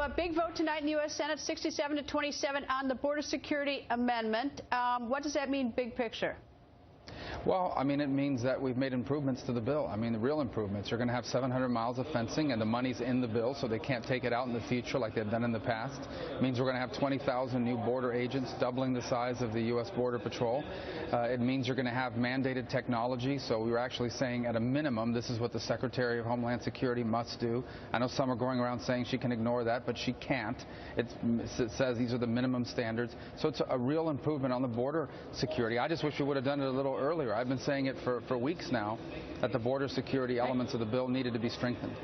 big vote tonight in the U.S. Senate, 67 to 27 on the border security amendment. What does that mean, big picture? Well, I mean, it means that we've made improvements to the bill. I mean, the real improvements. You're going to have 700 miles of fencing, and the money's in the bill, so they can't take it out in the future like they've done in the past. It means we're going to have 20,000 new border agents, doubling the size of the U.S. Border Patrol. It means you're going to have mandated technology, so we were actually saying at a minimum, this is what the Secretary of Homeland Security must do. I know some are going around saying she can ignore that, but she can't. It says these are the minimum standards, so it's a real improvement on the border security. I just wish we would have done it a little earlier. I've been saying it for weeks now that the border security elements of the bill needed to be strengthened.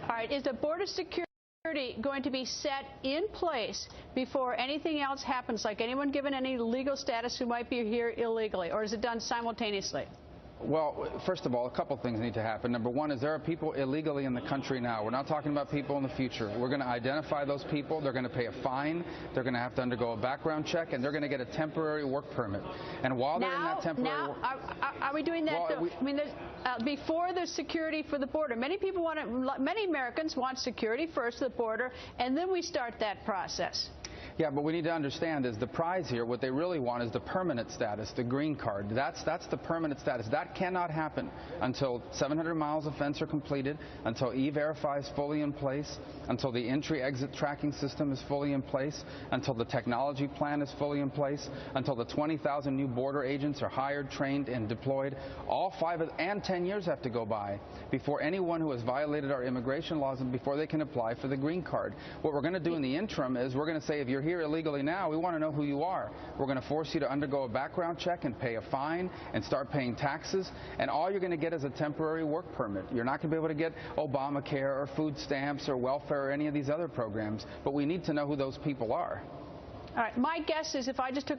All right. Is the border security going to be set in place before anything else happens, like anyone given any legal status who might be here illegally, or is it done simultaneously? Well, first of all, a couple things need to happen. Number one is there are people illegally in the country now. We're not talking about people in the future. We're going to identify those people. They're going to pay a fine. They're going to have to undergo a background check, and they're going to get a temporary work permit. And while they're in that temporary are we doing that? Well, I mean, before the security for the border, many Americans want security first at the border, and then we start that process. Yeah, but we need to understand is the prize here, what they really want is the permanent status, the green card. That's the permanent status. That cannot happen until 700 miles of fence are completed, until E-Verify is fully in place, until the entry-exit tracking system is fully in place, until the technology plan is fully in place, until the 20,000 new border agents are hired, trained, and deployed. All 5 and 10 years have to go by before anyone who has violated our immigration laws and before they can apply for the green card. What we're going to do in the interim is we're going to say if you're here illegally now, we want to know who you are. We're going to force you to undergo a background check and pay a fine and start paying taxes, and all you're going to get is a temporary work permit. You're not going to be able to get Obamacare or food stamps or welfare or any of these other programs, but we need to know who those people are. All right. My guess is if I just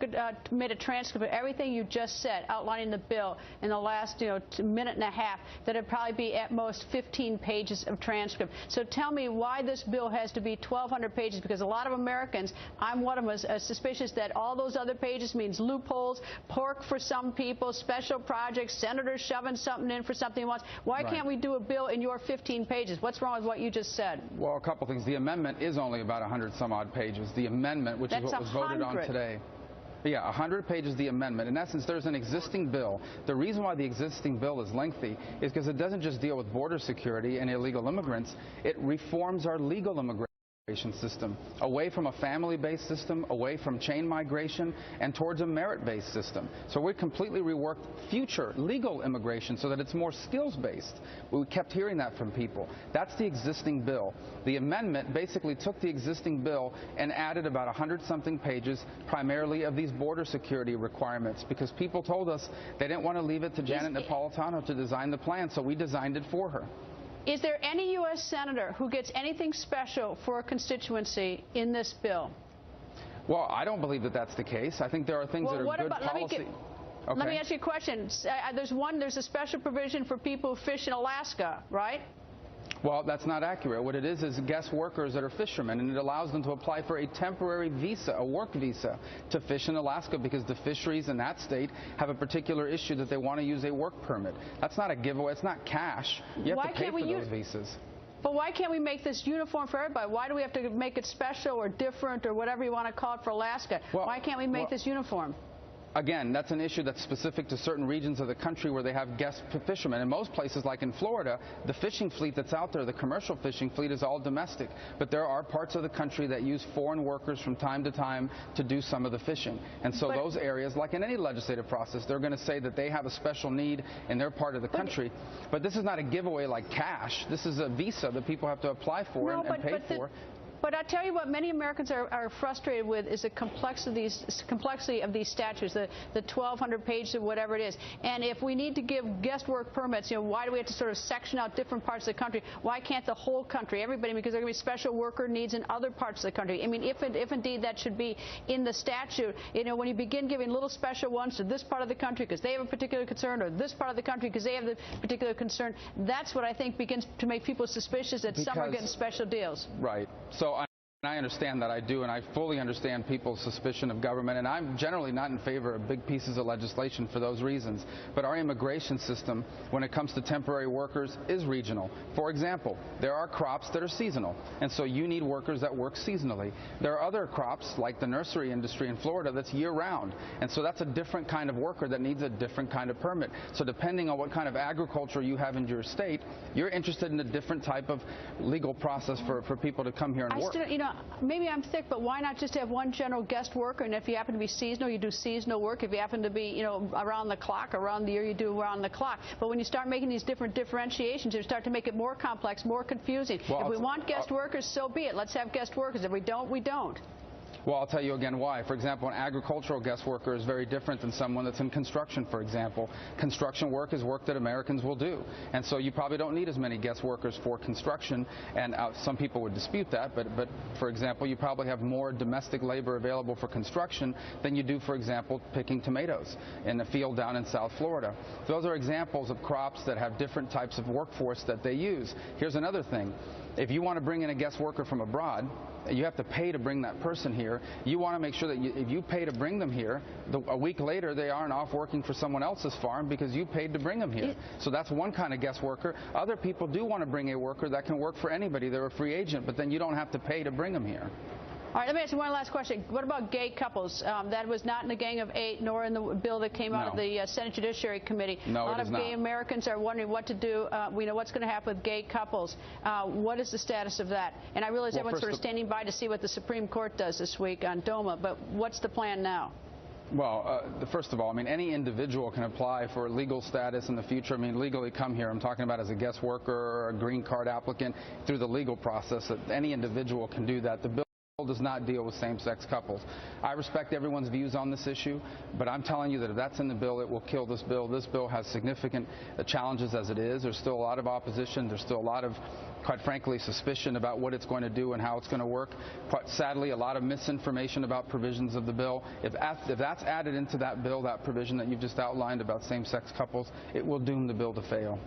made a transcript of everything you just said, outlining the bill in the last minute and a half, that it'd probably be at most 15 pages of transcript. So tell me why this bill has to be 1,200 pages, because a lot of Americans, I'm one of them, are suspicious that all those other pages means loopholes, pork for some people, special projects, senators shoving something in for something he wants. Why can't we do a bill in your 15 pages? What's wrong with what you just said? Well, a couple things. The amendment is only about 100 some odd pages. The amendment, which is what was voted on today. Yeah, 100 pages the amendment. In essence, there's an existing bill. The reason why the existing bill is lengthy is because it doesn't just deal with border security and illegal immigrants. It reforms our legal immigration system away from a family-based system, away from chain migration, and towards a merit-based system. So we completely reworked future legal immigration so that it's more skills-based. We kept hearing that from people. That's the existing bill. The amendment basically took the existing bill and added about 100-something pages, primarily of these border security requirements, because people told us they didn't want to leave it to Janet Napolitano to design the plan, so we designed it for her. Is there any U.S. senator who gets anything special for a constituency in this bill? Well, I don't believe that that's the case. I think there are things that are good policy. Let me ask you a question. There's a special provision for people who fish in Alaska, right? Well, that's not accurate. What it is guest workers that are fishermen, and it allows them to apply for a temporary visa, a work visa, to fish in Alaska because the fisheries in that state have a particular issue that they want to use a work permit. That's not a giveaway. It's not cash. You have to pay for those visas. But why can't we make this uniform for everybody? Why do we have to make it special or different or whatever you want to call it for Alaska? Why can't we make this uniform? Again, that's an issue that's specific to certain regions of the country where they have guest fishermen. In most places, like in Florida, the fishing fleet that's out there, the commercial fishing fleet, is all domestic. But there are parts of the country that use foreign workers from time to time to do some of the fishing. And so those areas, like in any legislative process, they're going to say that they have a special need in their part of the country. But this is not a giveaway like cash. This is a visa that people have to apply for and pay for. But I tell you what, many Americans are frustrated with is the complexity of these statutes, the 1,200 pages or whatever it is. And if we need to give guest work permits, why do we have to sort of section out different parts of the country? Why can't the whole country, everybody, because there are going to be special worker needs in other parts of the country? I mean, if indeed that should be in the statute, when you begin giving little special ones to this part of the country because they have a particular concern, or this part of the country because they have the particular concern, that's what I think begins to make people suspicious that some are getting special deals. Right. So I understand that, I do, and I fully understand people's suspicion of government, and I'm generally not in favor of big pieces of legislation for those reasons. But our immigration system, when it comes to temporary workers, is regional. For example, there are crops that are seasonal, and so you need workers that work seasonally. There are other crops, like the nursery industry in Florida, that's year-round, and so that's a different kind of worker that needs a different kind of permit. So depending on what kind of agriculture you have in your state, you're interested in a different type of legal process for people to come here and work. Maybe I'm thick, but why not just have one general guest worker? And if you happen to be seasonal, you do seasonal work. If you happen to be, around the clock, around the year, you do around the clock. But when you start making these different differentiations, you start to make it more complex, more confusing. Well, if we want guest workers, so be it. Let's have guest workers. If we don't, we don't. Well, I'll tell you again why. For example, an agricultural guest worker is very different than someone that's in construction, for example. Construction work is work that Americans will do. And so you probably don't need as many guest workers for construction. And some people would dispute that. But for example, you probably have more domestic labor available for construction than you do, for example, picking tomatoes in a field down in South Florida. Those are examples of crops that have different types of workforce that they use. Here's another thing. If you want to bring in a guest worker from abroad, you have to pay to bring that person here. You want to make sure that if you pay to bring them here, a week later they aren't off working for someone else's farm because you paid to bring them here. So that's one kind of guest worker. Other people do want to bring a worker that can work for anybody. They're a free agent, but then you don't have to pay to bring them here. All right, let me ask you one last question. What about gay couples? That was not in the Gang of Eight, nor in the bill that came out of the Senate Judiciary Committee. No, a lot of gay Americans are wondering what to do. We know what's going to happen with gay couples. What is the status of that? And I realize everyone's sort of standing by to see what the Supreme Court does this week on DOMA, but what's the plan now? Well, first of all, I mean, any individual can apply for legal status in the future. I mean, legally come here. I'm talking about as a guest worker or a green card applicant through the legal process. Any individual can do that. The bill does not deal with same-sex couples. I respect everyone's views on this issue, but I'm telling you that if that's in the bill, it will kill this bill. This bill has significant challenges as it is. There's still a lot of opposition. There's still a lot of, quite frankly, suspicion about what it's going to do and how it's going to work. But sadly, a lot of misinformation about provisions of the bill. If that's added into that bill, that provision that you've just outlined about same-sex couples, it will doom the bill to fail.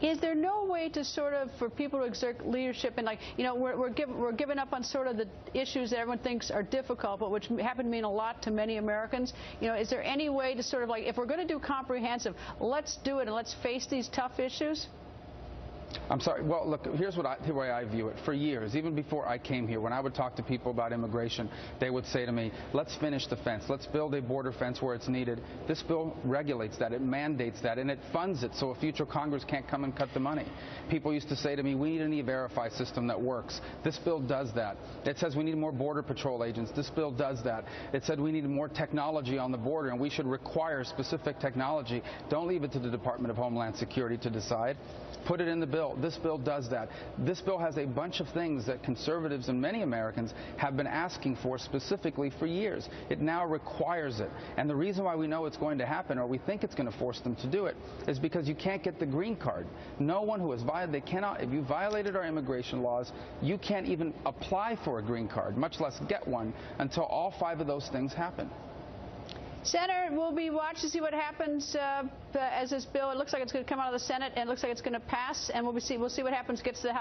Is there no way to sort of, for people to exert leadership and we're giving up on sort of the issues that everyone thinks are difficult, but which happen to mean a lot to many Americans? Is there any way to sort of if we're going to do comprehensive, let's do it and let's face these tough issues? I'm sorry. Well, look, here's the way I view it. For years, even before I came here, when I would talk to people about immigration, they would say to me, let's finish the fence. Let's build a border fence where it's needed. This bill regulates that. It mandates that, and it funds it so a future Congress can't come and cut the money. People used to say to me, we need an E-Verify system that works. This bill does that. It says we need more Border Patrol agents. This bill does that. It said we need more technology on the border, and we should require specific technology. Don't leave it to the Department of Homeland Security to decide. Put it in the bill. This bill does that. This bill has a bunch of things that conservatives and many Americans have been asking for specifically for years. It now requires it. And the reason why we know it's going to happen, or we think it's going to force them to do it, is because you can't get the green card. No one who has violated, they cannot, if you violated our immigration laws, you can't even apply for a green card, much less get one, until all 5 of those things happen. Senator, we'll be watching to see what happens as this bill, it looks like it's going to come out of the Senate, and it looks like it's going to pass, and we'll see what happens gets to the House.